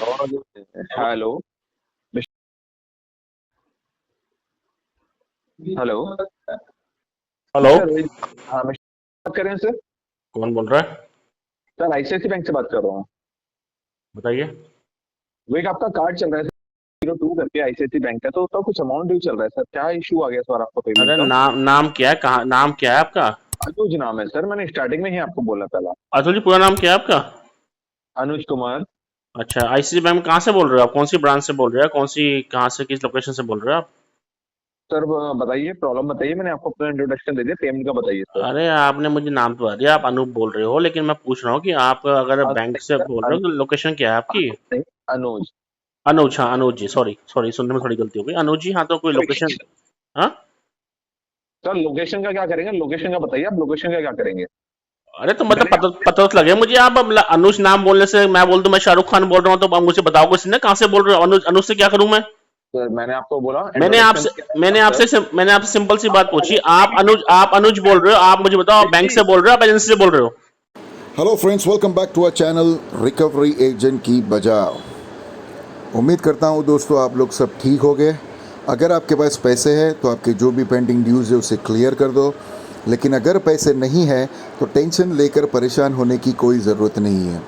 और hello. Hello. Hello. Sir Rohit. हाँ, मैं बात कर रहे हैं सर। कौन बोल रहा है? सर आईसीआईसी बैंक से बात कर रहा हूँ। बताइए। वो एक आपका कार्ड चल रहा है सर, 02 करके आईसीआईसी बैंक का, तो उसका कुछ अमाउंट ड्यू चल रहा है सर। क्या इशू आ गया सर आपका पेमेंट अरे का? नाम क्या है? कहाँ नाम क्या है आपका? अनुज नाम है सर, मैंने स्टार्टिंग में ही आपको बोला पहला। अतुल जी, पूरा नाम क्या है आपका? अनुज कुमार। अच्छा, आईसीआईसी बैंक में कहाँ से बोल रहे हो आप? कौन सी ब्रांच से बोल रहे हो? कौन सी, कहाँ से, किस लोकेशन से बोल रहे हो आप? सर बताइए, प्रॉब्लम बताइए। मैंने आपको अपना इंट्रोडक्शन दे दिया, पेमेंट का बताइए सर। अरे आपने मुझे नाम तो बता दिया, आप अनूप बोल रहे हो, लेकिन मैं पूछ रहा हूँ कि आप अगर बैंक से बोल रहे हो तो लोकेशन क्या है आपकी? नहीं, अनुज। अनुज, हाँ अनुज जी, सॉरी सॉरी, सुनने में थोड़ी गलती हो गई। अनुज जी, हाँ तो कोई लोकेशन? हाँ। सर लोकेशन का क्या करेंगे? लोकेशन का बताइए, आप लोकेशन का क्या करेंगे? अरे तो मतलब डायरेक्ट। पता तो लगे मुझे। आप अब अनुज नाम बोलने से मैं बोल दूं मैं शाहरुख खान बोल रहा हूँ, तो आप मुझे बताओ कुछ ना, कहाँ से बोल रहे हो? अनुज अनुज से क्या करूं मैं? सर मैंने आपको बोला मैंने इंट्रोडक्शन आपसे दिया मैंने था सर। आपसे मैंने आपसे सिंपल सी बात पूछी। आप अनुज बोल रहे हो, आप मुझे बताओ, आप बैंक जी। से बोल रहे हो, आप एजेंसी से बोल रहे हो? Hello friends, welcome back to our channel recovery agent की बजाव। उम्मीद करता हूँ दोस्तों आप लोग सब ठीक हो गए। अगर आपके पास पैसे हैं तो आपके जो भी पेंडिंग ड्यूज़ है उसे क्लियर कर दो, लेकिन अगर पैसे नहीं हैं तो टेंशन लेकर परेशान होने की कोई ज़रूरत नहीं है।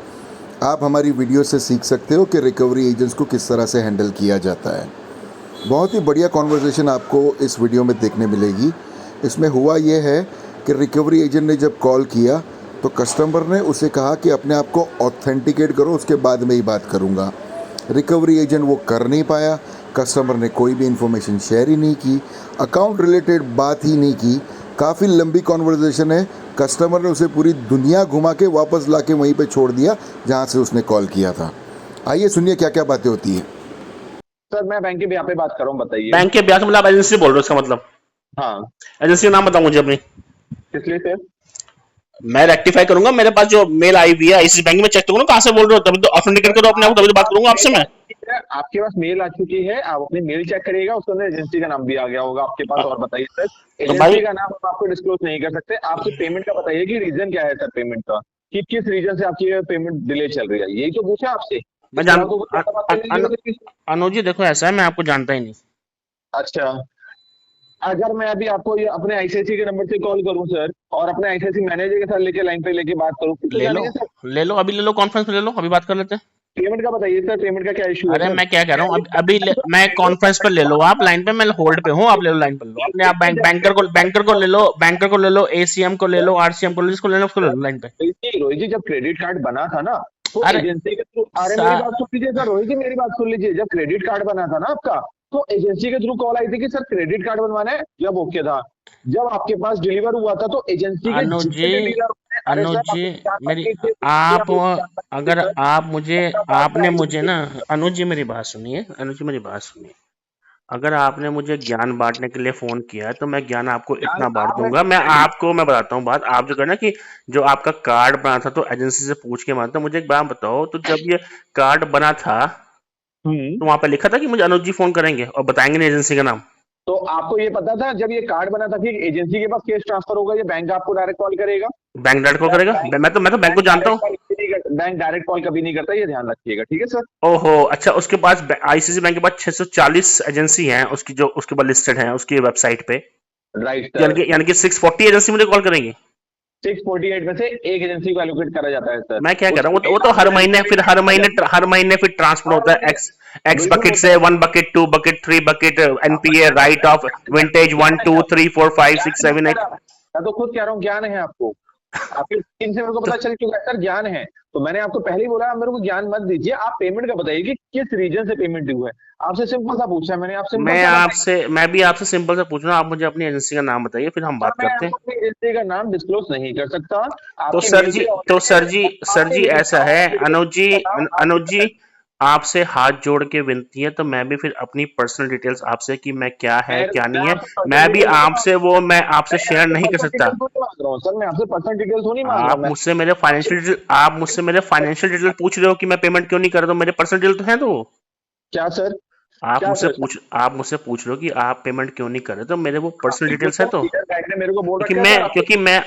आप हमारी वीडियो से सीख सकते हो कि रिकवरी एजेंट्स को किस तरह से हैंडल किया जाता है। बहुत ही बढ़िया कॉन्वर्सेशन आपको इस वीडियो में देखने मिलेगी। इसमें हुआ ये है कि रिकवरी एजेंट ने जब कॉल किया तो कस्टमर ने उसे कहा कि अपने आप को ऑथेंटिकेट करो, उसके बाद में ही बात करूँगा। रिकवरी एजेंट वो कर नहीं पाया। कस्टमर ने कोई भी इन्फॉर्मेशन शेयर ही नहीं की, अकाउंट रिलेटेड बात ही नहीं की। काफ़ी लंबी कॉन्वर्सेशन है। कस्टमर ने उसे पूरी दुनिया घुमा के वापस ला के वहीं पे छोड़ दिया जहाँ से उसने कॉल किया था। आइए सुनिए क्या क्या बातें होती है। सर मैं बैंक के ब्याह पे बात कर रहा हूँ, बताइए। बैंक के ब्याह से मतलब आप एजेंसी से बोल रहे हो, इसका मतलब? हाँ। एजेंसी का नाम बताओ मुझे अपनी। किस लिए सर? मैं रेक्टिफाई करूंगा, मेरे पास जो मेल आई हुई है आईसीआईसी बैंक में, चेक करूंगा कहाँ से बोल रहे हो, तभी तो ऑथेंटिकेट करो अपने आप, तभी तो बात करूंगा आपसे मैं। आपके पास मेल आ चुकी है, आप अपनी मेल चेक करिएगा, उसके अंदर एजेंसी का नाम भी आ गया होगा आपके पास। और बताइए सर। तो भाई, एजेंसी का नाम हम आपको डिस्क्लोज नहीं कर सकते। आपसे पेमेंट का बताइए कि रीजन क्या है सर पेमेंट का, कि किस रीजन से आपकी पेमेंट डिले चल रही है, यही तो पूछा आपसे। मैं इसके जान अलावा तो कुछ ज्यादा बात करने की जरूरत नहीं। अनुज जी देखो, ऐसा है, मैं आपको जानता ही नहीं। अच्छा। अगर मैं अभी आपको ये अपने आईसीआईसी के नंबर से कॉल करूं सर, और अपने आईसीआईसी मैनेजर के साथ लेके लाइन पे लेके बात करूं, फिर तो ले लो, जानेंगे सर। ले लो, अभी ले लो, कॉन्फ्रेंस में ले लो, अभी बात कर लेते हैं। पेमेंट का बताइए सर, पेमेंट का क्या इशू है अरे सर? मैं क्या कह रहा हूँ, मैं कॉन्फ्रेंस पर ले लो, आप लाइन पे, मैं होल्ड पे हूँ, आप ले लो, लाइन पर लो अपने। आप बैंकर को ले लो, बैंकर को ले लो, एसीएम को ले लो, आरसीएम को ले लो, जिसको ले लो उसको ले लो लाइन पे। रोहित जी, जब क्रेडिट कार्ड बना था ना, तो अरे एजेंसी के थ्रू, अरे सा मेरी बात सुन लीजिए सर, रोहित जी मेरी बात सुन लीजिए। जब क्रेडिट कार्ड बना था ना आपका, तो एजेंसी के थ्रू कॉल आई थी कि सर क्रेडिट कार्ड बनवाना है, जब ओके था। जब आपके पास डिलीवर हुआ था तो एजेंसी के अनुज जितने जी, भी डीलर होते हैं, अरे अनुज सर आप जी, मुझे जान मत मेरी, लीजिए, आप, आप मुझे जान मत लीजिए अगर सर। आप मुझे, अपना बात में आपने मुझे आईसीआईसी। ना, अनुज जी मेरी बात सुनिए, अनुज जी मेरी बात सुनिए। अगर आपने मुझे ज्ञान बांटने के लिए फोन किया है तो मैं ज्ञान आपको जान इतना बांट आपने दूंगा। मैं बताता हूँ बात। आप जो कहना कि जो आपका कार्ड बना था तो एजेंसी से पूछ के बना था, मुझे एक बात बताओ, तो जब ये कार्ड बना था हम्म। तो वहां पे लिखा था कि मुझे अनुज जी फोन करेंगे और बताएंगे नहीं एजेंसी का नाम? तो आपको ये पता था जब ये कार्ड बना था कि एजेंसी के पास केस ट्रांसफर होगा, ये बैंक आपको डायरेक्ट कॉल करेगा? बैंक डायरेक्ट कॉल करेगा? मैं तो बैंक को जानता हूँ। बैंक डायरेक्ट कॉल कभी नहीं करता, ये ध्यान रखिएगा, ठीक है सर। ओहो, अच्छा, उसके पास आईसीआईसी बैंक के पास 640 एजेंसी हैं उसकी, जो उसके पास लिस्टेड है उसकी वेबसाइट पे। राइट यानी सर। कि यानी कि 640 एजेंसी मुझे कॉल करेंगी? 648 में से एक एजेंसी को एलोकेट करा जाता है सर। मैं क्या कह रहा हूँ, उसके वो तो आपको एलोकेट हर किया महीने जाता फिर ट्रांसफर है हर होता है, महीने। एक्स बिल्कुल बकेट होता से है। 1 बकेट, 2 बकेट, 3 बकेट, आप एनपीए, बताइए राइट ऑफ, विंटेज, ज्ञान वन है टू आपको? थ्री फोर फाइव ज्ञान सिक्स है सेवन एट सर। मैं तो खुद कह रहा हूँ ज्ञान है आपको। आपके स्क्रीन से मेरे को तो पता चल चुका है सर, ज्ञान है। तो मैंने आपको पहले ही बोला, आप मेरे को ज्ञान मत दीजिए, आप पेमेंट का बताइए कि किस रीजन से पेमेंट ड्यू है। आपसे सिंपल सा पूछा है मैंने, आप सिंपल सा बताइए। मैं भी आपसे सिंपल से पूछ रहा हूँ, आप मुझे अपनी एजेंसी का नाम बताइए, फिर हम सर बात मैं करते हैं। आपको अपनी एजेंसी का नाम डिस्क्लोज नहीं कर सकता। तो आपकी सर मेल जी पे तो ऑलरेडी सर मैंने जी जवाब सर दे जी दिया ऐसा था, है, और मेरी अनुज जी, एजेंसी का नाम आपकी अनुज जी, आपसे हाथ जोड़ के विनती है, तो मैं भी फिर अपनी पर्सनल डिटेल्स आपसे, कि मैं क्या है क्या मैं नहीं है, आपसे पर्सनल डिटेल्स नहीं मांग मैं आपसे मैं शेयर आपसे नहीं कर पर्सनल सकता। डिटेल्स तो नहीं मांग रहा हूँ सर, मैं आपसे पर्सनल डिटेल्स तो नहीं मांग रहा हूँ मैं। आप मुझसे मेरे फाइनेंशियल डिटेल पूछ रहे हो कि मैं पेमेंट क्यों नहीं कर रहा हूँ, मेरे पर्सनल डिटेल तो हैं तो। क्या सर? आप क्या मुझसे सर? पूछ रहे हो कि आप पेमेंट क्यों नहीं कर रहे, तो मेरे वो पर्सनल बिल्कुल डिटेल्स है सर, तो। पीटर बैंक ने मेरे को बोल क्योंकि रखा है मैं सर आपको। क्योंकि मैं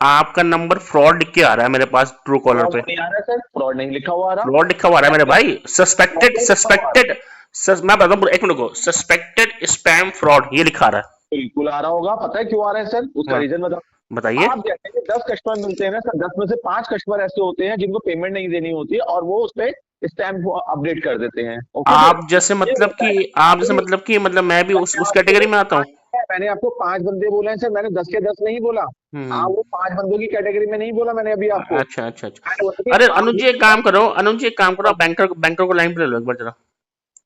आपका नंबर फ्रॉड लिख के आ रहा है मेरे पास ट्रू कॉलर फ्रॉड पे। नहीं आ रहा है सर, फ्रॉड नहीं लिखा हुआ आ रहा। फ्रॉड लिखा हुआ आ रहा है मेरे भाई, फ्रॉड सस्पेक्टेड नहीं लिखा हुआ आ रहा। सस्पेक्टेड। मैं बताता हूँ, एक मिनट को, सस्पेक्टेड स्पैम फ्रॉड ये लिखा आ रहा बिल्कुल आ रहा होगा, पता है क्यों आ रहा है सर, है। उसका हाँ, रीजन बताओ। बताइए। आप जैसे कि 10 कस्टमर मिलते हैं ना सर, 10 में से 5 कस्टमर ऐसे होते हैं जिनको पेमेंट नहीं देनी होती है और वो उस पे स्टैम्प अपडेट कर देते हैं। ओके सर, आप जैसे ये मतलब होता कि है। आप जैसे अभी मतलब कि मतलब मैं भी मैंने उस आपको कैटेगरी में आता हूँ। मैंने आपको 5 बंदे बोले हैं सर, मैंने 10 के 10 नहीं बोला। आप हम्म। वो 5 बंदों की कैटेगरी में नहीं बोला मैंने अभी आपको। अच्छा अच्छा मैंने बोला अच्छा। कि अरे आप अनुज जी एक काम करो, अनुज जी एक काम करो, आप बैंकर को लाइन पे ले लो एक बार जरा।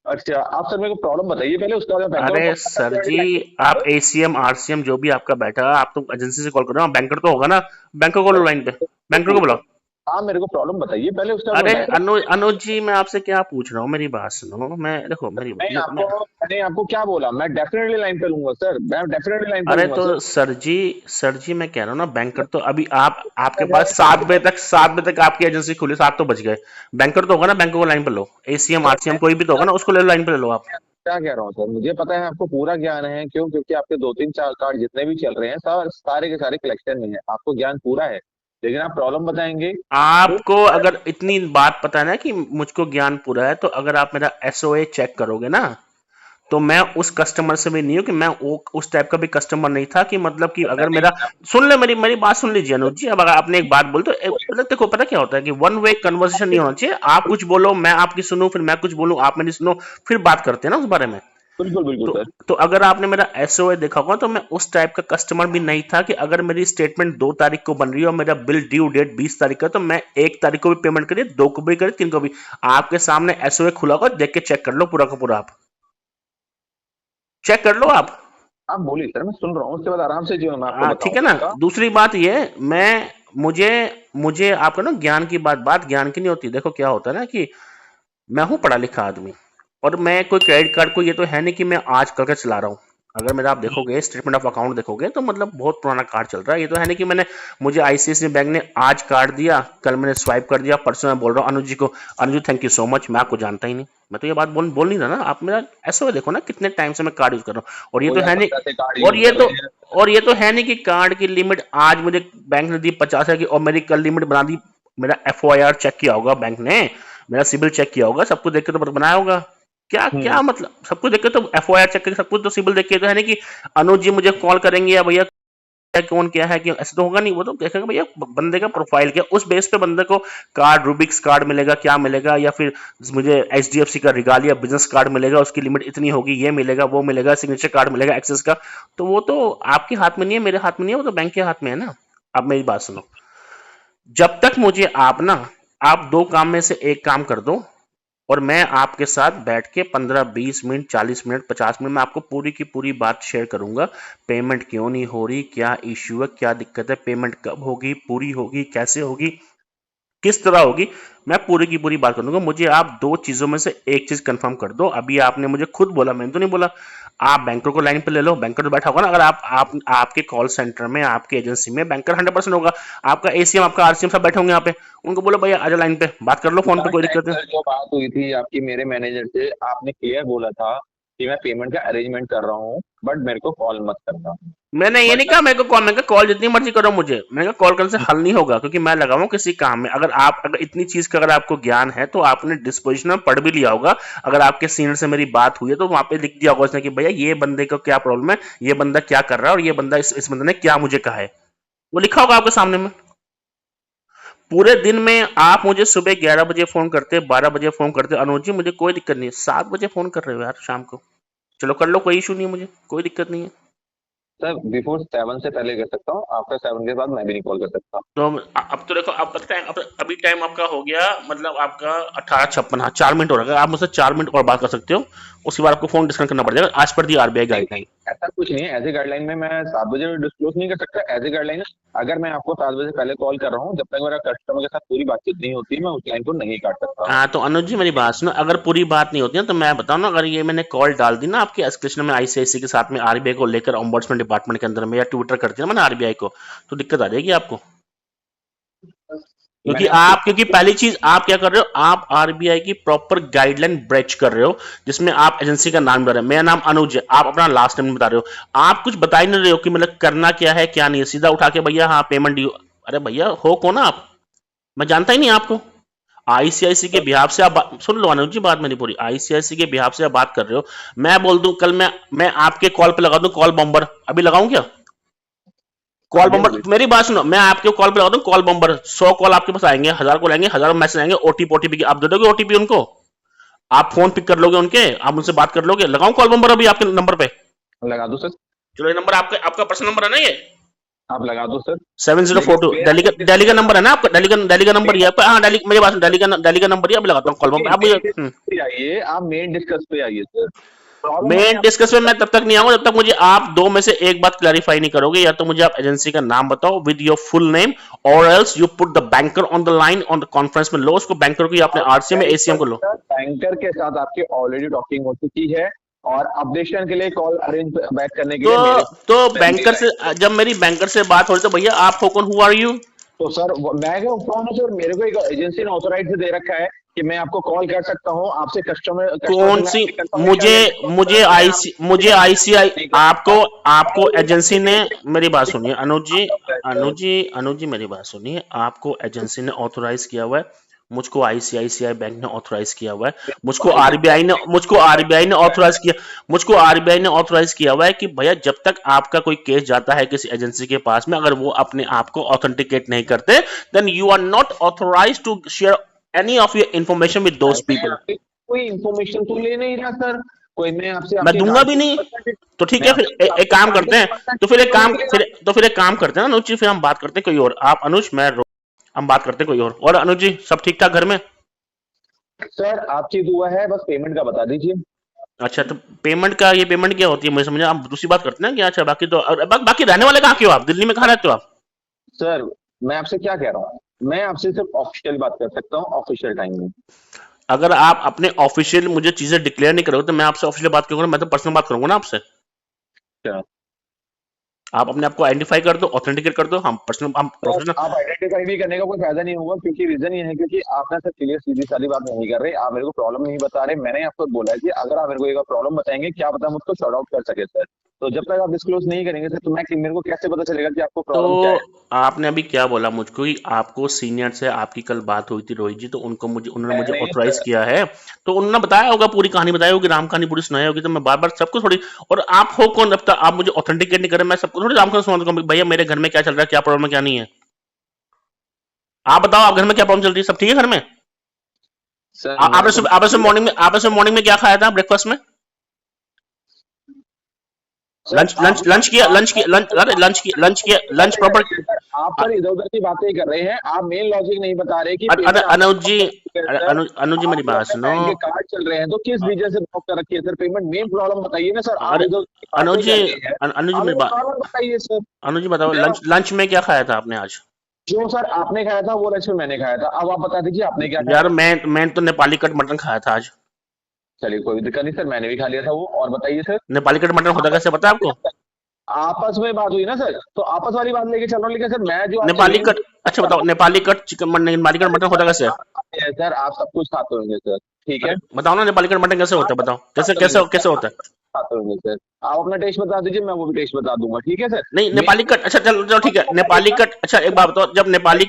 अच्छा, आप सर मेरे को प्रॉब्लम बताइए पहले, उसका मैं बैंक अरे में सर जी, आप एसीएम आरसीएम जो भी आपका बैठा है, आप तो एजेंसी से कॉल कर रहे हो, बैंकर तो होगा ना। बैंकर को लो लाइन पे, बैंकर को बुलाओ। आप मेरे को प्रॉब्लम बताइए पहले, उसका मैं अरे बैंक। अनुज जी, मैं आपसे क्या पूछ रहा हूँ, मेरी बात सुनो। मैं देखो मेरी मैंने आपको क्या बोला, मैं डेफिनेटली लाइन पे लूंगा सर, मैं डेफिनेटली लाइन पे अरे लूंगा तो सर। सर जी मैं कह रहा हूँ ना, बैंकर तो अभी आपके मैं पास 7 बजे तक आपकी एजेंसी खुली, 7 तो बज गए। बैंकर तो होगा ना, बैंकर को लाइन पे लो, एसीएम सर आरसीएम कोई भी तो होगा ना, उसको ले लो लाइन पे ले लो आप। क्या कह रहा हूँ सर, मुझे पता है आपको पूरा ज्ञान है, क्यों? क्योंकि आपके 2 3 4 कार्ड जितने भी चल रहे हैं सारे के सारे कलेक्शन में है, आपको ज्ञान पूरा है। लेकिन आप प्रॉब्लम बताएंगे तो आपको अगर इतनी बात पता है ना कि मुझको ज्ञान पूरा है, तो अगर आप मेरा एसओए चेक करोगे ना, तो मैं उस कस्टमर से भी नहीं हूं कि मैं वो उस टाइप का भी कस्टमर नहीं था कि मतलब कि मैं अगर नहीं मेरा, था। सुन ले मेरी बात सुन लीजिए अनुज जी। अब अगर आपने एक बात बोल तो मतलब देखो पता क्या होता है कि वन वे कन्वर्सेशन नहीं होना चाहिए, आप कुछ बोलो मैं आपकी सुनूं, फिर मैं कुछ बोलूं आप मेरी सुनो, फिर बात करते हैं ना उस बारे में। बिल्कुल बिल्कुल तो सर। तो अगर आपने मेरा एसओए देखा होगा, तो मैं उस टाइप का कस्टमर भी नहीं था कि अगर मेरी स्टेटमेंट 2 तारीख को बन रही है और मेरा बिल ड्यू डेट 20 तारीख का, तो मैं 1 तारीख को भी पेमेंट करिए, 2 को भी करिए, 3 को भी। आपके सामने एसओए खुला होगा, देख के चेक कर लो पूरा का पूरा, आप चेक कर लो आप। आप बोलिए सर, मैं सुन रहा हूँ, उसके बाद आराम से जो मैं आपको ठीक है बताऊंगा ना। इसका। दूसरी बात ये, मैं मुझे मुझे आपका ना ज्ञान की बात ज्ञान की नहीं होती। देखो क्या होता है ना कि मैं हूं पढ़ा लिखा आदमी, और मैं कोई क्रेडिट कार्ड को, ये तो है नहीं कि मैं आज करके चला रहा हूँ। अगर मेरा आप देखोगे स्टेटमेंट ऑफ अकाउंट देखोगे, तो मतलब बहुत पुराना कार्ड चल रहा है। ये तो है नहीं कि मुझे आईसीआईसीआई बैंक ने आज कार्ड दिया, कल मैंने स्वाइप कर दिया, परसों मैं बोल रहा हूँ अनुज जी को, अनुज जी थैंक यू सो मच, मैं आपको जानता ही नहीं। मैं तो ये बात बोल नहीं रहा ना, आप मेरा ऐसा देखो ना कितने टाइम से मैं कार्ड यूज कर रहा हूँ, और ये कोई तो आप है नहीं। 50 से कार्ड और यूज ये कर तो रहे हैं। और ये तो है नहीं कि कार्ड की लिमिट आज मुझे बैंक ने दी 50 की, और मेरी कल लिमिट बना दी। मेरा एफओआईआर चेक किया होगा बैंक ने, मेरा सिबिल चेक किया होगा, सब कुछ देख के तो बनाया होगा। क्या क्या मतलब सब कुछ देख के तो, एफओआईआर चेक करके सब कुछ तो सिबिल देख के तो है नहीं कि अनुज जी मुझे कॉल करेंगे या भैया कौन क्या है कि ऐसे तो होगा नहीं। वो तो देखेगा भैया बंदे का प्रोफाइल क्या, उस बेस पे बंदे को कार्ड, रूबिक्स कार्ड मिलेगा, क्या मिलेगा, या फिर मुझे एचडीएफसी का रिगालिया बिजनेस कार्ड मिलेगा, उसकी लिमिट इतनी होगी, ये मिलेगा वो मिलेगा, सिग्नेचर कार्ड मिलेगा एक्सेस का। तो वो तो आपके हाथ में नहीं है, मेरे हाथ में नहीं है, वो तो बैंक के हाथ में है ना। अब मेरी बात सुनो, जब तक मुझे आप 2 काम में से एक काम कर दो, और मैं आपके साथ बैठ के 15 20 मिनट 40 मिनट 50 मिनट में आपको पूरी की पूरी बात शेयर करूंगा। पेमेंट क्यों नहीं हो रही, क्या इश्यू है, क्या दिक्कत है, पेमेंट कब होगी, पूरी होगी, कैसे होगी, किस तरह होगी, मैं पूरी की पूरी बात कर दूंगा। मुझे आप 2 चीजों में से एक चीज कंफर्म कर दो। अभी आपने मुझे खुद बोला, मैंने तो नहीं बोला। आप बैंकर को लाइन पे ले लो, बैंकर तो बैठा होगा ना। अगर आप आपके कॉल सेंटर में, आपके एजेंसी में बैंकर 100% होगा। आपका एसीएम, आपका आरसीएम सब बैठे होंगे यहाँ पे, उनको बोलो भैया आजा लाइन पे, बात कर लो फोन पे, लास्ट कोई टाइम दिक्कत नहीं। सर जो बात हुई थी आपकी मेरे मैनेजर से, आपने क्लियर बोला था कि मैं पेमेंट का अरेंजमेंट कर रहा हूँ, बट मेरे को कॉल मत करना। मैंने ये बट नहीं कहा मेरे को कॉल, मैंने कहा कॉल जितनी मर्जी करो मुझे, मैंने कहा कॉल करने से हल नहीं होगा, क्योंकि मैं लगा हूं किसी काम में। अगर इतनी चीज का अगर आपको ज्ञान है, तो आपने डिस्पोजिशन में पढ़ भी लिया होगा। अगर आपके सीनियर से मेरी बात हुई है, तो वहां पे लिख दिया होगा उसने कि भैया ये बंदे को क्या प्रॉब्लम है, ये बंदा क्या कर रहा है, और ये बंदा इस बंदे ने क्या मुझे कहा है, वो लिखा होगा आपके सामने में। पूरे दिन में आप मुझे सुबह 11 बजे फोन करते, 12 बजे फोन करते, अनुज जी मुझे कोई दिक्कत नहीं है, 7 बजे फोन कर रहे हो यार शाम को, चलो कर लो, कोई इशू नहीं है, मुझे कोई दिक्कत नहीं है। सर बिफोर 7 से पहले कर सकता हूँ, आफ्टर 7 के बाद मैं भी नहीं कॉल कर सकता। तो अब तो देखो, अभी टाइम आपका हो गया, मतलब आपका 18:56, हाँ 4 मिनट हो रहा है। आप मुझसे 4 मिनट और बात कर सकते हो, उसके बाद आपको फोन डिस्कनेक्ट करना पड़ जाएगा, आज पर दी आरबीआई नहीं नहीं, गाइडलाइन। ऐसा कुछ नहीं है, एज ए गाइडलाइन में मैं 7 बजे डिस्क्लोज नहीं कर सकता, एज ए गाइडलाइन। अगर मैं आपको 7 बजे पहले कॉल कर रहा हूँ, जब तक मेरा कस्टमर के साथ पूरी बातचीत नहीं होती, मैं उस लाइन को नहीं काट सकता। हाँ तो अनुज जी मेरी बात सुनो, अगर पूरी बात नहीं होती ना, तो मैं बताऊँ ना, अगर ये मैंने कॉल डाल दी ना आपके एस्केलेशन में आईसीआईसी के साथ में, आरबीआई को लेकर ऑम्बड्समैन डिपार्टमेंट के अंदर में, या ट्विटर कर दिया मैंने आरबीआई को, तो दिक्कत आ जाएगी आपको। क्योंकि पहली चीज आप क्या कर रहे हो, आप आरबीआई की प्रॉपर गाइडलाइन ब्रेच कर रहे हो, जिसमें आप एजेंसी का नाम बता रहे हो। मेरा नाम अनुज है, आप अपना लास्ट नेम बता रहे हो, आप कुछ बता ही नहीं रहे हो कि मतलब करना क्या है क्या नहीं है, सीधा उठा के भैया हाँ पेमेंट ड्यू। अरे भैया हो कौन आप, मैं जानता ही नहीं आपको। आईसीआईसी के बिहाफ से आप सुन लो अनुज जी, बात मेरी पूरी, आईसीआईसी के बिहाफ से आप बात कर रहे हो। मैं बोल दूं कल मैं आपके कॉल पे लगा दूं कॉल बम्बर, अभी लगाऊं क्या कॉल हाँ जी, हाँ बम्बर? जी। मेरी बात सुनो, मैं आपके कॉल पे लगा दूं कॉल बम्बर, 100 कॉल आपके पास आएंगे, 1000 कॉल आएंगे, 1000 मैसेज आएंगे, ओटीपी ओटीपी की आप दे दोगे ओटीपी उनको, आप फोन पिक कर लोगे उनके, आप उनसे बात कर लोगे। लगाऊं कॉल बम्बर अभी आपके नंबर पे? लगा दो सर। चलो ये नंबर आपका आपका पर्सनल नंबर है ना, ये आप लगा दो सर। लेकिन 7042 मेरा दिल्ली का नंबर है ना आपका, दिल्ली का नंबर ही है आपका? हाँ दिल्ली, मेरी बात सुनो, दिल्ली का नंबर ही है, अभी लगाता हूँ कॉल बम्बर। आप मुझे मेन पे आइए, आप मेन डिस्कस पे आइए सर। प्रॉब्लम है मेन डिस्कस में मैं तब तक नहीं आऊंगा जब तक मुझे आप दो में से एक बात क्लैरिफाई नहीं करोगे। या तो मुझे आप एजेंसी का नाम बताओ विद योर फुल नेम, और else you put the banker on the line on the conference में लो उसको, बैंकर को, या अपने आरसीएम में एसीएम को लो। बैंकर के साथ आपकी ऑलरेडी टॉकिंग हो चुकी है, और अपडेशन के लिए कॉल अरेंज बैक करने के लिए तो मेरे बैंकर से जब मेरी बैंकर से बात हो रही तो भैया आप हो कौन, हु आर यू? तो सर मैं क्यों कौन हूँ सर? मेरे को एक एजेंसी ने ऑथोराइज दे रखा है कि मैं आपको कॉल कर सकता हूँ, आपसे कस्टमर कौन सी? मुझे आईसीआई आपको आपको एजेंसी ने, मेरी बात सुनिए अनुज जी मेरी बात सुनिए, आपको एजेंसी ने ऑथोराइज किया हुआ है, मुझको आईसीआईसीआई बैंक ने ऑथोराइज किया हुआ है, मुझको आरबीआई ने ऑथोराइज किया हुआ है कि भैया जब तक आपका कोई केस जाता है किसी एजेंसी के पास में, अगर वो अपने आप को ऑथेंटिकेट नहीं करते, then you are not authorize to share any of your information with those people. कोई इंफॉर्मेशन तो ले नहीं रहा सर, कोई मैं आपसे मैं दूंगा भी नहीं। तो ठीक है, फिर एक काम करते हैं, तो फिर एक काम करते हैं ना अनुज जी, फिर हम बात करते हैं कोई और, आप अनुज हम बात करते हैं कोई और अनुज जी सब ठीक ठाक घर में? सर आपकी दुआ है, बस पेमेंट का बता दीजिए। अच्छा तो पेमेंट का, ये पेमेंट क्या होती है मुझे समझा, आप दूसरी बात करते हैं क्या? अच्छा बाकी तो बाकी रहने वाले कहाँ के हो आप, दिल्ली में कहाँ रहते हो आप? सर मैं आपसे क्या कह रहा हूँ, मैं आपसे सिर्फ ऑफिशियल बात कर सकता हूँ, ऑफिशियल टाइम में। अगर आप अपने ऑफिशियल मुझे चीजें डिक्लेयर नहीं करोगे तो मैं आपसे ऑफिशियल बात करूंगा, मैं तो पर्सनल बात करूंगा ना आपसे। क्या आप अपने आप को आइडेंटिफाई कर दो, ऑथेंटिकेट कर दो, हम प्रोफेशनल। आप आइडेंटिफाई भी करने का कोई फायदा नहीं होगा, क्योंकि रीजन ये है क्योंकि आप ना सर क्लियर सीधी सारी बात नहीं कर रहे, आप मेरे को प्रॉब्लम नहीं बता रहे। मैंने आपको बोला है कि अगर आप मेरे को एक प्रॉब्लम बताएंगे, क्या पता हम उसको सॉर्ट आउट कर सके सर। तो जब तक आप डिस्क्लोज नहीं करेंगे सर, तो मेरे को कैसे पता चलेगा कि आपको प्रॉब्लम क्या है? तो आपने अभी क्या बोला मुझको कि आपको सीनियर से आपकी कल बात हुई थी रोहित जी, तो उन्होंने मुझे मैंने ऑथराइज किया है, तो उन्होंने बताया होगा, पूरी कहानी बताई होगी, राम कहानी पूरी सुनाई होगी, तो मैं बार बार सबको थोड़ी, और आप हो कौन, अब तक आप मुझे ऑथेंटिकेट नहीं कर रहे, मैं सबको थोड़ी राम कहानी सुना दूंगा भैया मेरे घर में क्या चल रहा है, क्या प्रॉब्लम है क्या नहीं है। आप बताओ आप घर में क्या प्रॉब्लम चल रही है, सब ठीक है घर में? सर आपने मॉर्निंग में क्या खाया था ब्रेकफास्ट में? Lunch proper? आप सर इधर उधर की बातें कर रहे हैं, आप मेन लॉजिक नहीं बता रहे कि अनुज जी मेरी बात सुनो, बैंक के कार्ड चल रहे हैं तो किस रीजन से ब्लॉक कर रखी है सर पेमेंट? मेन प्रॉब्लम बताइए ना सर। आप अनुज जी मेरी बात, बताइए सर। अनुज जी बताओ लंच में क्या खाया था आपने आज? जो सर आपने खाया था वो लंच में मैंने खाया था, अब आप बता दीजिए आपने क्या खाया? यार मैं तो नेपाली कट मटन खाया था आज। चलिए कोई दिक्कत नहीं सर, मैंने भी खा लिया था वो। और बताइए सर। नेपाली कट मटन होता कैसे पता है आपको? आपस में बात हुई ना सर, तो आपस वाली बात लेके चल रहा हूँ, लेकिन सर मैं जो नेपाली कट, अच्छा बताओ Nepali cut chicken, Nepali cut mutton होता कैसे है? सर आप सब कुछ खाते होंगे सर, ठीक है? बताओ ना नेपाली कट मटन कैसे होता है, बताओ कैसे होता है? खाते होंगे सर, आप अपना टेस्ट बता दीजिए, मैं वो भी टेस्ट बता दूंगा, ठीक है सर? नहीं नेपाली कट, अच्छा चलो ठीक है नेपाली कट। अच्छा एक बात बताओ, जब नेपाली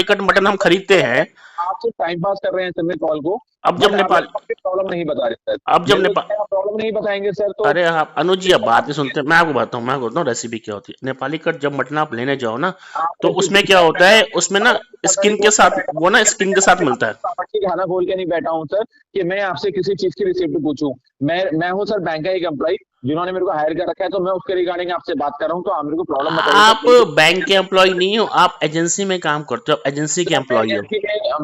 कट मटन हम खरीदते हैं, आप सिर्फ टाइम पास कर रहे हैं सर मेरे कॉल को। अब जब नेपाल प्रॉब्लम नहीं बता रहे सर, अब जब नेपाल प्रॉब्लम नहीं बताएंगे सर तो। अरे आप अनुज जी अब बात नहीं सुनते, मैं आपको बताता हूँ रेसिपी क्या होती है। नेपाली कट जब मटन आप लेने जाओ ना, तो उसमें क्या होता है, उसमें ना स्किन के साथ, वो ना स्किन के साथ मिलता है। खाना खोल के नहीं बैठा हूँ सर कि मैं आपसे किसी चीज की रिसिप्ट पूछूं। मैं हूँ सर बैंक का एक एम्प्लॉय, जिन्होंने मेरे को हायर कर रखा है, तो मैं उसके रिगार्डिंग आपसे बात कर रहा हूँ, तो आप मेरे को प्रॉब्लम बताइए। आप बैंक के एम्प्लॉय नहीं हो, आप एजेंसी में काम करते हो, आप एजेंसी के एम्प्लॉय हो।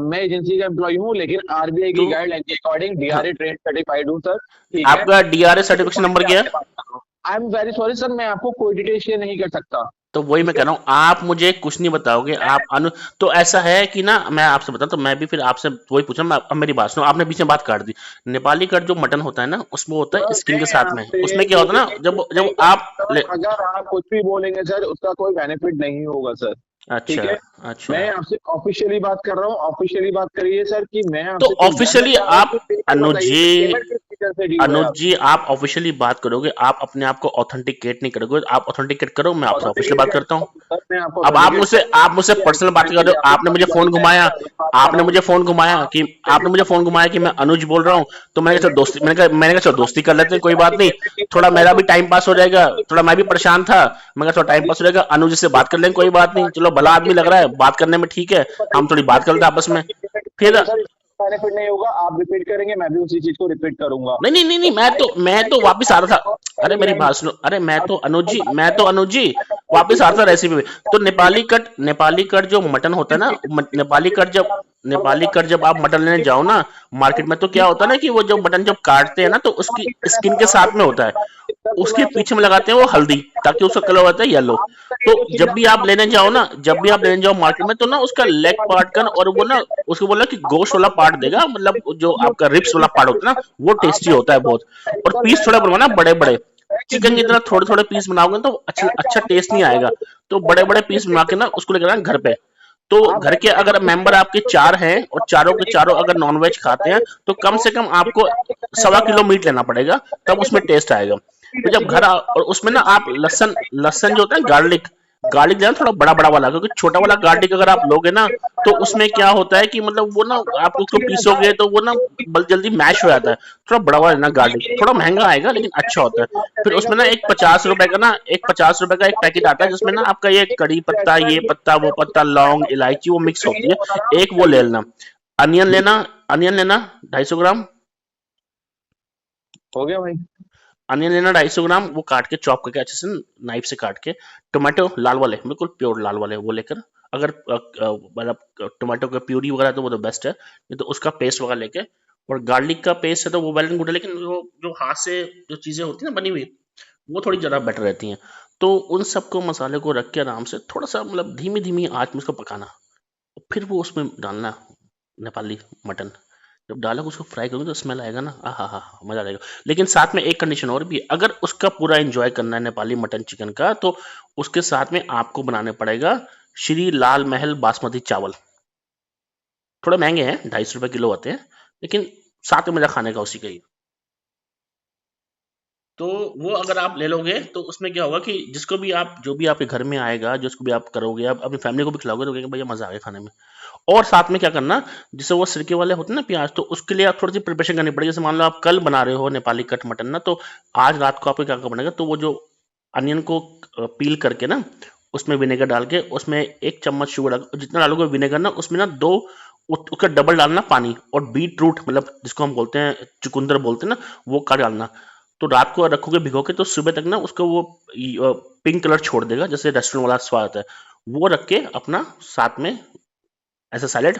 मैं एजेंसी का एम्प्लॉय हूँ, लेकिन आरबीआई की गाइडलाइन के अकॉर्डिंग डीआरए ट्रेड सर्टिफाइड हूँ सर, ठीक है? आपका डीआरए सर्टिफिकेशन नंबर क्या है? I am very sorry sir, मैं आपको कोई डिटेल शेयर नहीं कर सकता। तो वही मैं कह रहा हूँ, आप मुझे कुछ नहीं बताओगे, आप तो ऐसा है कि ना, मैं आपसे बताऊं तो मैं भी फिर आपसे वही पूछा। अब मेरी बात सुनो, आपने बीच में बात काट दी। नेपाली कट जो मटन होता है ना, उसमें होता है स्किन के साथ में, उसमें क्या होता है ना, जब आप अगर आप कुछ भी बोलेंगे सर, उसका कोई बेनिफिट नहीं होगा सर। अच्छा, ठीक है, अच्छा। मैं आपसे ऑफिशियली बात कर रहा हूँ, ऑफिशियली बात करिए सर कि मैं तो आपसे कुछ जानना ऑफिशियली चाह रहा हूँ आप तो बिल्कुल अनुज बताइए कि जी, पेमेंट किस फीचर से डील हुआ है अनुज आपसे। जी, आप ऑफिशियली बात करोगे, आप अपने आप को ऑथेंटिकेट नहीं करोगे, आप ऑथेंटिकेट करो, मैं आपसे ऑफिशियली ऑथेंटिकेट बात करता हूँ। सर, मैं आपको अब ऑथेंटिकेट आप मुझसे पर्सनल बात कर रहे हो, आपने मुझे फोन घुमाया, आपने मुझे फोन घुमाया कि आपने मुझे फोन घुमाया कि मैं अनुज बोल रहा हूँ, तो मैंने कहा चलो दोस्ती, मैंने कहा चलो दोस्ती कर लेते हैं, कोई बात नहीं, थोड़ा मेरा भी टाइम पास हो जाएगा, थोड़ा मैं भी परेशान था, मैं कहा थोड़ा टाइम पास हो जाएगा, अनुज से बात कर लेंगे, कोई बात नहीं, चलो भला आदमी लग रहा है, बात करने में ठीक है, हम थोड़ी बात कर लेते हैं आपस में। फिर सर, बेनिफिट नहीं होगा, आप रिपीट करेंगे, मैं भी उसी चीज को रिपीट करूंगा। नहीं नहीं नहीं नहीं, मैं तो वापिस आ रहा था। अरे मेरी बात सुनो, अरे मैं तो अनुज जी वापिस आ रहा था रेसिपी पे। तो नेपाली कट जो मटन होता है ना, नेपाली कट जब आप मटन लेने जाओ ना मार्केट में, तो क्या होता है ना कि वो जो मटन जब काटते हैं ना, तो उसकी स्किन के साथ में होता है, उसके पीछे में लगाते हैं वो हल्दी, ताकि उसका कलर होता है येलो। तो जब भी आप लेने जाओ मार्केट में, तो ना उसका लेग पार्ट का और वो ना, उसको बोला कि गोश्त वाला पार्ट देगा, मतलब जो आपका रिब्स वाला पार्ट होता है ना, वो टेस्टी होता है बहुत। और पीस थोड़ा बनवाना बड़े बड़े, चिकन की तरह थोड़े थोड़े पीस बनाओगे तो अच्छा अच्छा टेस्ट नहीं आएगा। तो बड़े बड़े पीस बना के ना उसको लेकर आना घर पे। तो घर के अगर मेंबर आपके 4 हैं और चारों के चारों अगर नॉनवेज खाते हैं, तो कम से कम आपको 1.25 किलो मीट लेना पड़ेगा, तब उसमें टेस्ट आएगा। तो जब और उसमें ना आप लहसन लहसन जो होता है गार्लिक, गार्लिक लेना थोड़ा बड़ा बड़ा वाला, क्योंकि छोटा वाला गार्लिक अगर आप लोगे ना, तो उसमें क्या होता है कि मतलब वो ना, आप उसको पीसोगे तो वो ना जल्दी मैश हो जाता है। थोड़ा बड़ा वाला लेना गार्लिक, थोड़ा महंगा आएगा लेकिन अच्छा होता है। फिर उसमें ना एक 50 रुपए का एक पैकेट आता है, जिसमें ना आपका ये कड़ी पत्ता, ये पत्ता, वो पत्ता, लौंग, इलायची, वो मिक्स होती है, एक वो ले लेना। अनियन लेना, अनियन लेना 250 ग्राम। हो गया भाई। अनियन लेना 250 ग्राम, वो काट के चॉप करके अच्छे से नाइफ से काट के। टोमेटो लाल वाले, बिल्कुल प्योर लाल वाले, वो लेकर, अगर मतलब टोमेटो का प्यूरी वगैरह तो वो तो बेस्ट है, नहीं तो उसका पेस्ट वगैरह लेके। और गार्लिक का पेस्ट है तो वो वेल एंड गुड है, लेकिन वो जो हाथ से जो चीजें होती है ना बनी हुई, वो थोड़ी ज़्यादा बेटर रहती हैं। तो उन सबको मसाले को रख के आराम से थोड़ा सा, मतलब धीमी धीमी आंच में उसको पकाना, और फिर वो उसमें डालना नेपाली मटन। जब डालोगे उसको फ्राई करोगे तो स्मेल आएगा ना, आ हा मजा आएगा। लेकिन साथ में एक कंडीशन और भी है, अगर उसका पूरा एंजॉय करना है नेपाली मटन चिकन का, तो उसके साथ में आपको बनाने पड़ेगा श्री लाल महल बासमती चावल। थोड़े महंगे हैं, 250 रुपए किलो आते हैं, लेकिन साथ में मजा खाने का उसी का ही। तो वो अगर आप ले लोगे तो उसमें क्या होगा कि जिसको भी आप, जो भी आपके घर में आएगा, जिसको भी आप करोगे, आप अपनी फैमिली को भी खिलाओगे, तो कहेंगे भैया मजा आ गया खाने में। और साथ में क्या करना, जैसे वो सिरके वाले होते हैं ना प्याज, तो उसके लिए आप थोड़ी सी प्रिपरेशन करनी पड़ेगी। जैसे मान लो आप कल बना रहे हो नेपाली कट मटन ना, तो आज रात को आपको क्या करना पड़ेगा, तो वो जो अनियन को पील करके ना, उसमें विनेगर डाल के, उसमें 1 चम्मच शुगर डाल, जितना डालोगे विनेगर ना, उसमें ना उसका डबल डालना पानी, और बीट रूट, मतलब जिसको हम बोलते हैं चुकंदर बोलते हैं ना, वो काट डालना। तो रात को रखोगे भिगो के, तो सुबह तक ना उसको वो पिंक कलर छोड़ देगा, जैसे रेस्टोरेंट वाला स्वाद आता है। वो रख के अपना साथ में ऐसा सैलेड,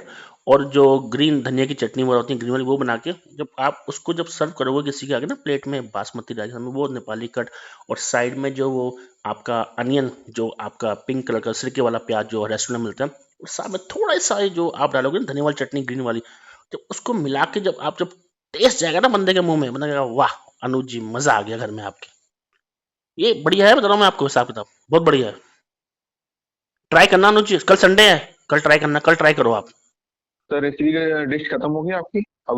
और जो ग्रीन धनिया की चटनी वगैरह होती है ग्रीन वाली, वो बना के जब आप उसको जब सर्व करोगे किसी के आगे ना, प्लेट में बासमती राइस में, वो नेपाली कट, और साइड में जो वो आपका अनियन, जो आपका पिंक कलर का सिरके वाला प्याज जो रेस्टोरेंट में मिलता है, और साथ में थोड़ा सा जो आप डालोगे ना धनिया वाली चटनी ग्रीन वाली, जब उसको मिला के, जब टेस्ट जाएगा ना बंदे के मुंह में, बंदा कहेगा वाह अनुज जी मजा आ गया घर में आपके। ये बढ़िया है, बता रहा हूँ मैं आपको, हिसाब किताब बहुत बढ़िया है। ट्राई करना अनुज जी, कल संडे है, कल ट्राई करना, कल ट्राई करो आप। सर इसी डिश खत्म हो गई आपकी, अब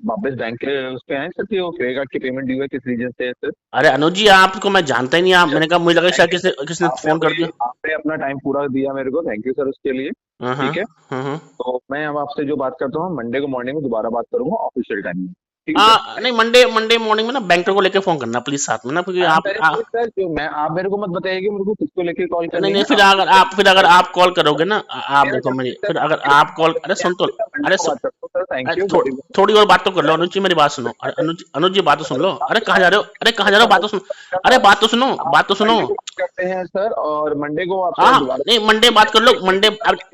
वापस बैंक के उस पे आए सर कि वो क्रेडिट कार्ड की पेमेंट ड्यू है, किस रीजन से है सर। अरे अनुज जी, आपको मैं जानता ही नहीं, आप, मैंने कहा मुझे लगा शायद किसने फोन कर दिया। आपने अपना टाइम पूरा दिया मेरे को, थैंक यू सर उसके लिए। हाँ हाँ ठीक है, हाँ। तो मैं अब आपसे जो बात करता हूँ मंडे को मॉर्निंग में दोबारा बात करूंगा ऑफिशियल टाइम में, ठीक है सर। नहीं, मंडे मंडे मॉर्निंग में ना बैंकर को लेके फोन करना प्लीज साथ में ना, क्योंकि I am very sorry sir, जो मैं, आप मेरे को मत बताइए कि मेरे को किसको लेके कॉल नहीं करनी नहीं, है, आप फिर अगर आप कॉल करोगे ना, आप मेरा देखो मेरी, जब फिर अगर आप कॉल, अरे सुन तो, मंडे अरे को बात करता हूँ sir, thank you very much. थोड़ी और बात तो कर लो अनुज जी, मेरी बात सुनो। अरे अनुज जी बात तो सुन लो। अरे कहाँ जा रहे हो, अरे कहाँ जा रहे हो, बात तो सुनो। अरे बात तो सुनो, बात तो सुनो। मंडे को बात करते हैं सर, और मंडे को आपसे हाँ दोबारा। नहीं, मंडे बात कर लो, मंडे।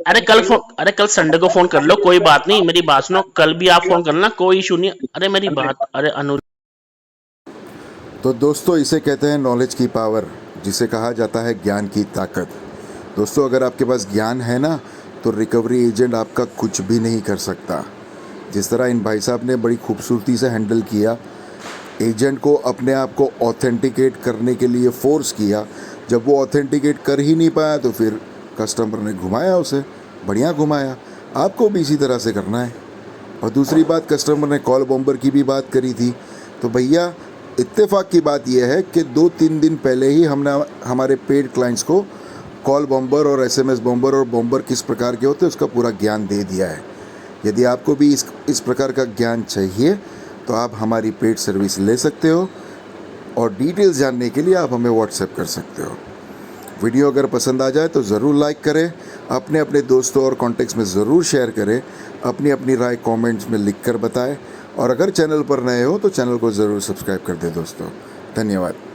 अरे कल संडे को फोन कर लो, कोई बात नहीं, मेरी बात सुनो, कल भी आप फोन करना, कोई इशू नहीं। अरे मेरी बात, अरे अनुज। तो दोस्तों इसे कहते हैं नॉलेज की पावर, जिसे कहा जाता है ज्ञान की ताकत। दोस्तों अगर आपके पास ज्ञान है ना, तो रिकवरी एजेंट आपका कुछ भी नहीं कर सकता। जिस तरह इन भाई साहब ने बड़ी खूबसूरती से हैंडल किया, एजेंट को अपने आप को ऑथेंटिकेट करने के लिए फ़ोर्स किया। जब वो ऑथेंटिकेट कर ही नहीं पाया तो फिर कस्टमर ने घुमाया उसे, बढ़िया घुमाया, आपको भी इसी तरह से करना है। और दूसरी बात, कस्टमर ने कॉल बॉम्बर की भी बात करी थी, तो भैया इत्तेफाक की बात यह है कि 2-3 दिन पहले ही हमने हमारे पेड क्लाइंट्स को कॉल बॉम्बर और SMS बॉम्बर और बॉम्बर किस प्रकार के होते हैं उसका पूरा ज्ञान दे दिया है। यदि आपको भी इस प्रकार का ज्ञान चाहिए तो आप हमारी पेड सर्विस ले सकते हो, और डिटेल्स जानने के लिए आप हमें व्हाट्सएप कर सकते हो। वीडियो अगर पसंद आ जाए तो ज़रूर लाइक करें, अपने अपने दोस्तों और कॉन्टेक्ट्स में ज़रूर शेयर करें, अपनी अपनी राय कमेंट्स में लिखकर बताएं, और अगर चैनल पर नए हो तो चैनल को ज़रूर सब्सक्राइब कर दें दोस्तों। धन्यवाद।